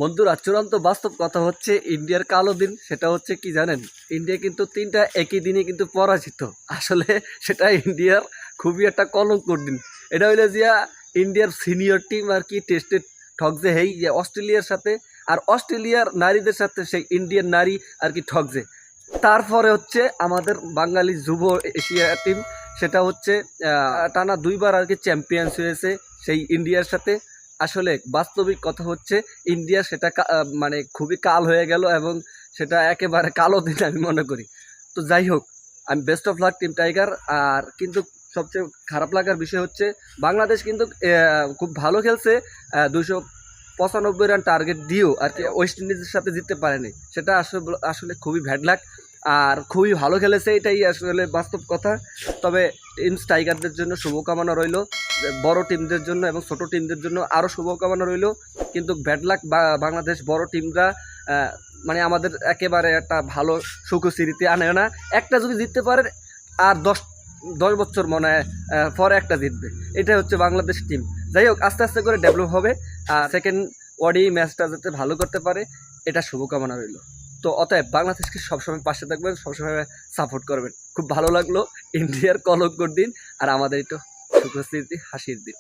বন্ধুরা, চূড়ান্ত বাস্তব কথা হচ্ছে ইন্ডিয়ার কালো দিন। সেটা হচ্ছে কি জানেন, ইন্ডিয়া কিন্তু তিনটা একই দিনে কিন্তু পরাজিত। আসলে সেটা ইন্ডিয়ার খুবই একটা কলঙ্কর দিন। এটা হইলে যে ইন্ডিয়ার সিনিয়র টিম আর কি টেস্টে ঠকছে হেই যে অস্ট্রেলিয়ার সাথে, আর অস্ট্রেলিয়ার নারীদের সাথে সেই ইন্ডিয়ান নারী আর কি ঠকছে। তারপরে হচ্ছে আমাদের বাঙালি যুব এশিয়া টিম, সেটা হচ্ছে টানা দুইবার আর কি চ্যাম্পিয়ন্স হয়েছে সেই ইন্ডিয়ার সাথে। আসলে বাস্তবিক কথা হচ্ছে ইন্ডিয়া সেটা মানে খুবই কাল হয়ে গেল, এবং সেটা একেবারে কালো দিন আমি মনে করি। তো যাই হোক, আমি best of luck team tiger. আর কিন্তু সবচেয়ে খারাপ লাগার বিষয় হচ্ছে বাংলাদেশ কিন্তু খুব ভালো খেলছে, 295 রান টার্গেট দিয়েও আর কি ওয়েস্ট ইন্ডিজের সাথে জিততে পারেনি। সেটা আসলে আসলে খুবই ব্যাড লাক। আর খুবই ভালো খেলেছে, এটাই আসলে বাস্তব কথা। তবে টিমস টাইগারদের জন্য শুভকামনা রইল, বড় টিমদের জন্য এবং ছোট টিমদের জন্য আরও শুভকামনা রইল। কিন্তু ব্যাড লাক বাংলাদেশ বড় টিমরা মানে আমাদের একেবারে একটা ভালো সুখস্মৃতি আনে না। একটা যদি জিততে পারে আর 10 বছর মনে হয় পরে একটা জিতবে। এটা হচ্ছে বাংলাদেশ টিম। যাই হোক, আস্তে আস্তে করে ডেভেলপ হবে। আর সেকেন্ড ওডি ম্যাচটা যাতে ভালো করতে পারে, এটা শুভকামনা রইল। তো অতএব বাংলাদেশকে সবসময় পাশে থাকবেন, সবসময় সাপোর্ট করবেন। খুব ভালো লাগলো ইন্ডিয়ার কলঙ্কর দিন আর আমাদের একটু সুখস্মৃতি হাসির দিন।